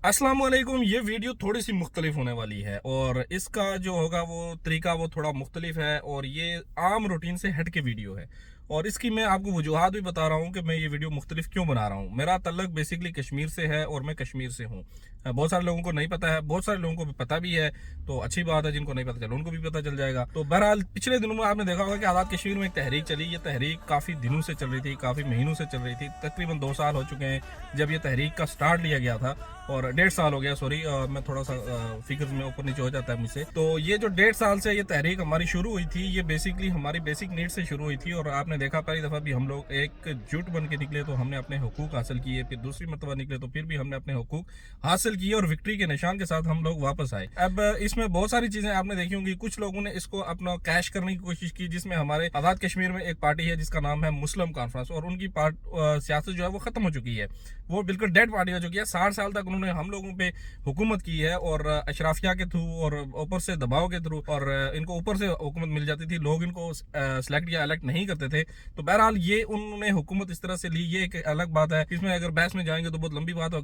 अस्सलाम वालेकुम। ये वीडियो थोड़ी सी मुख्तलिफ होने वाली है और इसका जो होगा वो तरीका वो थोड़ा मुख्तलिफ है और ये आम रूटीन से हट के वीडियो है। और इसकी मैं आपको वजूहात भी बता रहा हूँ कि मैं ये वीडियो मुख्तलिफ क्यों बना रहा हूँ। मेरा तल्लक बेसिकली कश्मीर से है और मैं कश्मीर से हूँ। बहुत सारे लोगों को नहीं पता है, बहुत सारे लोगों को भी पता भी है, तो अच्छी बात है। जिनको नहीं पता चलो उनको भी पता चल जाएगा। तो बहरहाल पिछले दिनों में आपने देखा होगा कि आज़ाद कश्मीर में एक तहरीक चली। ये तहरीक काफ़ी दिनों से चल रही थी, काफ़ी महीनों से चल रही थी। तकरीबन 2 साल हो चुके हैं जब ये तहरीक का स्टार्ट लिया गया था, और 1.5 साल हो गया। सॉरी, मैं थोड़ा सा फिगर्स में ऊपर नीचे हो जाता है मुझसे। तो ये जो 1.5 साल से ये तहरीक हमारी शुरू हुई थी, ये बेसिकली हमारी बेसिक नीड से शुरू हुई थी। और आपने देखा पहली दफ़ा भी हम लोग एक जुट बन के निकले तो हमने अपने हुकूक हासिल किए, फिर दूसरी मरतबा निकले तो फिर भी हमने अपने हुकूक हासिल किए और विक्ट्री के निशान के साथ हम लोग वापस आए। अब इसमें बहुत सारी चीज़ें आपने देखी होंगी। कुछ लोगों ने इसको अपना कैश करने की कोशिश की, जिसमें हमारे आज़ाद कश्मीर में एक पार्टी है जिसका नाम है मुस्लिम कॉन्फ्रेंस, और उनकी सियासत जो है वो ख़त्म हो चुकी है। वो बिल्कुल डेड पार्टी हो चुकी है। 60 साल तक उन्होंने हम लोगों पे हुकूमत की है, और अशराफिया के थ्रू और ऊपर से दबाव के थ्रू, और इनको ऊपर से हुकूमत मिल जाती थी, लोग इनको सेलेक्ट या इलेक्ट नहीं करते थे। तो बहरहाल ये उन्होंने हुकूमत इस तरह से ली, ये एक अलग बात है। इसमें अगर बहस में जाएंगे तो बहुत लंबी बात हो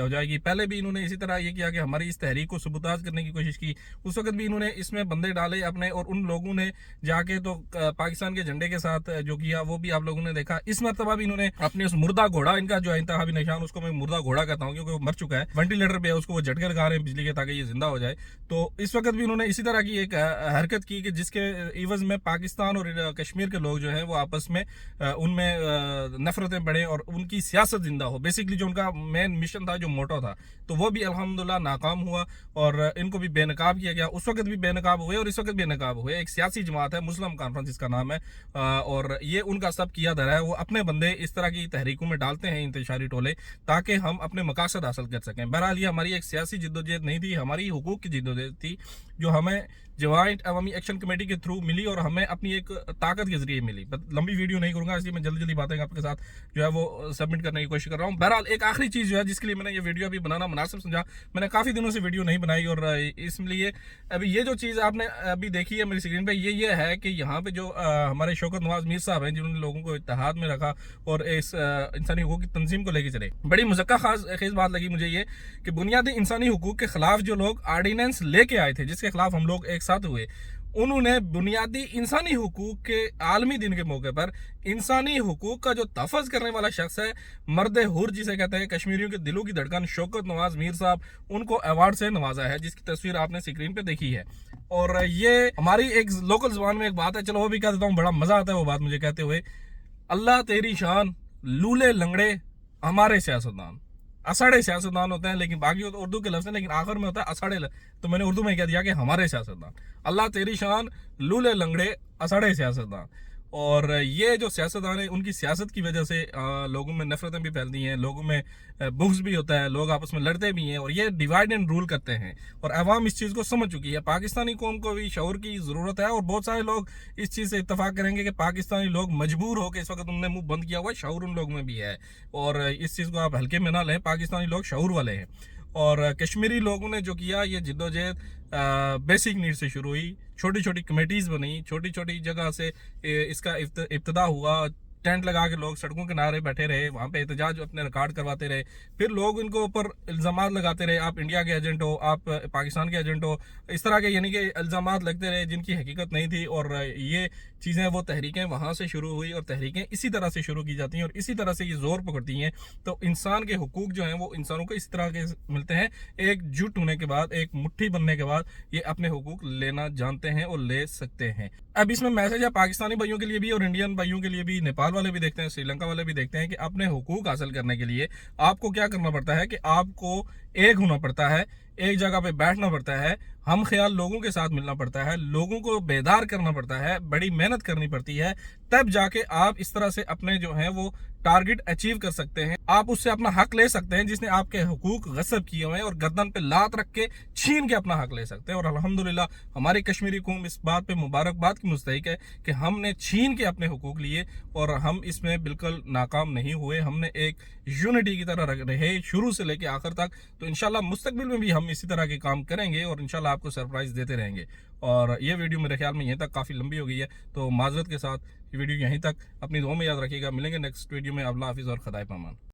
जाएगी। पहले भी इन्होंने इसी तरह ये किया कि हमारी इस तहरीक को सबूताज करने की कोशिश की। उस वक्त भी इन्होंने इसमें बंदे डाले अपने, और उन लोगों ने जाके तो पाकिस्तान के झंडे के साथ जो किया वो भी आप लोगों ने देखा। इस मरतबा भी इन्होंने अपने उस मुर्दा घोड़ा, इनका जो इंतहाबी निशान, उसको मैं मुर्दा घोड़ा कहता हूँ क्योंकि वो मर चुका है, वेंटिलेटर पे है, उसको वो झटके लगा रहे हैं बिजली के ताकि ये जिंदा हो जाए। तो इस वक्त भी उन्होंने इसी तरह की एक हरकत की कि जिसके इवज में पाकिस्तान और कश्मीर के लोग जो है वो आपस में उनमें नफरतें बढ़े और उनकी सियासत जिंदा हो। बेसिकली जो उनका मेन मिशन था, जो मोटो था, तो वो भी अल्हम्दुलिल्लाह नाकाम हुआ और इनको भी बेनकाब किया गया। उस वक्त भी बेनकाब हुए और इस वक्त बेनकाब हुए। एक सियासी जमात है मुस्लिम कॉन्फ्रेंस, इसका नाम है, और ये उनका सब किया धरा है। वो अपने बंदे इस तरह की तहरीकों में डालते हैं, इंतशारी टोले, ताकि हम अपने मकासद हासिल कर सकें। बहरहाल ये हमारी एक सियासी जिद्दोजहद नहीं थी, हमारी हुकूक की जिद्दोजहद थी, जो हमें जॉइंट अवामी एक्शन कमेटी के थ्रू मिली और हमें अपनी एक ताकत के जरिए मिली। लंबी वीडियो नहीं करूंगा, इसलिए मैं जल्दी जल्दी बातें आपके साथ जो है वो सबमिट करने की कोशिश कर रहा हूँ। बहरहाल एक आखिरी चीज़ जो है जिसके लिए मैंने ये वीडियो अभी बनाना मुनासिब समझा, मैंने काफ़ी दिनों से वीडियो नहीं बनाई, और इसलिए अभी ये जो चीज़ आपने अभी देखी है मेरी स्क्रीन पर, ये है कि यहाँ पे जो हमारे शौकत नवाज मीर साहब हैं, जिन्होंने लोगों को इत्तेहाद में रखा और इस इंसानी हकूक़ की तंजीम को लेकर चले। बड़ी मुज़क्का खेज़ बात लगी मुझे ये कि बुनियादी इंसानी हकूक़ के खिलाफ जो लोग आर्डीनेंस लेके आए थे, जिसके खिलाफ हम लोग एक साथ हुए, उन्होंने बुनियादी इंसानी हुकूक के आलमी दिन के मौके पर इंसानी हुकूक का जो तहफ़्फ़ुज़ करने वाला शख्स है, मर्द हुर जिसे कहते हैं, कश्मीरियों के दिलों की धड़कन, शौकत नवाज मीर साहब, उनको अवार्ड से नवाजा है, जिसकी तस्वीर आपने स्क्रीन पे देखी है। और ये हमारी एक लोकल ज़ुबान में एक बात है, चलो वो भी कह देता हूँ, बड़ा मज़ा आता है वो बात मुझे कहते हुए। अल्लाह तेरी शान, लूले लंगड़े हमारे सियासतदान। असड़े सियासतदान होते हैं, लेकिन बाकी तो उर्दू के लफ्ज़ हैं, लेकिन आखिर में होता है असड़े। तो मैंने उर्दू में कह दिया कि हमारे सियासतदान। अल्लाह तेरी शान, लूले लंगड़े असड़े सियासतदान। और ये जो सियासतदान है, उनकी सियासत की वजह से लोगों में नफरतें भी फैलती हैं, लोगों में बुग़्ज़ भी होता है, लोग आपस में लड़ते भी हैं, और ये डिवाइड एंड रूल करते हैं। और अवाम इस चीज़ को समझ चुकी है। पाकिस्तानी कौम को भी शऊर की ज़रूरत है, और बहुत सारे लोग इस चीज़ से इत्तफाक करेंगे कि पाकिस्तानी लोग मजबूर होकर इस वक्त उन्होंने मुंह बंद किया हुआ है। शऊर उन लोगों में भी है, और इस चीज़ को आप हल्के में ना लें। पाकिस्तानी लोग शऊर वाले हैं, और कश्मीरी लोगों ने जो किया, ये जिद्दोजहद बेसिक नीड से शुरू हुई। छोटी छोटी कमेटीज़ बनी, छोटी छोटी जगह से इसका इब्तिदा हुआ। टेंट लगा के लोग सड़कों के किनारे बैठे रहे, वहाँ पे एहतजाज अपने रिकॉर्ड करवाते रहे। फिर लोग इनको ऊपर इल्ज़ामात लगाते रहे, आप इंडिया के एजेंट हो, आप पाकिस्तान के एजेंट हो, इस तरह के यानी कि इल्ज़ामात लगते रहे जिनकी हकीकत नहीं थी। और ये चीज़ें, वो तहरीकें वहाँ से शुरू हुई, और तहरीकें इसी तरह से शुरू की जाती हैं और इसी तरह से ये ज़ोर पकड़ती हैं। तो इंसान के हुकूक जो हैं वो इंसानों को इस तरह के मिलते हैं, एकजुट होने के बाद, एक मुट्ठी बनने के बाद ये अपने हुकूक लेना जानते हैं और ले सकते हैं। अब इसमें मैसेज है पाकिस्तानी भाइयों के लिए भी और इंडियन भाइयों के लिए भी, नेपाल वाले भी देखते हैं, श्रीलंका वाले भी देखते हैं, कि अपने हुकूक हासिल करने के लिए आपको क्या करना पड़ता है कि आपको एक होना पड़ता है, एक जगह पे बैठना पड़ता है, हम ख्याल लोगों के साथ मिलना पड़ता है, लोगों को बेदार करना पड़ता है, बड़ी मेहनत करनी पड़ती है, तब जाके आप इस तरह से अपने जो हैं वो टारगेट अचीव कर सकते हैं। आप उससे अपना हक ले सकते हैं जिसने आपके हुकूक गस्ब किए हुए हैं, और गर्दन पे लात रख के छीन के अपना हक ले सकते हैं। और अल्हम्दुलिल्लाह हमारी कश्मीरी कौम इस बात पे मुबारकबाद की मुस्तहिक है कि हमने छीन के अपने हुकूक लिए, और हम इसमें बिल्कुल नाकाम नहीं हुए। हमने एक यूनिटी की तरह रहे शुरू से लेके आखिर तक। तो इंशाल्लाह मुस्तकबिल में भी हम इसी तरह के काम करेंगे, और इंशाल्लाह आपको सरप्राइज देते रहेंगे। और ये वीडियो मेरे ख्याल में यहीं तक काफ़ी लंबी हो गई है, तो माजरत के साथ ये वीडियो यहीं तक। अपनी दुआ में याद रखिएगा। मिलेंगे नेक्स्ट वीडियो में। अल्लाह हाफिज़ और खुदा पामान।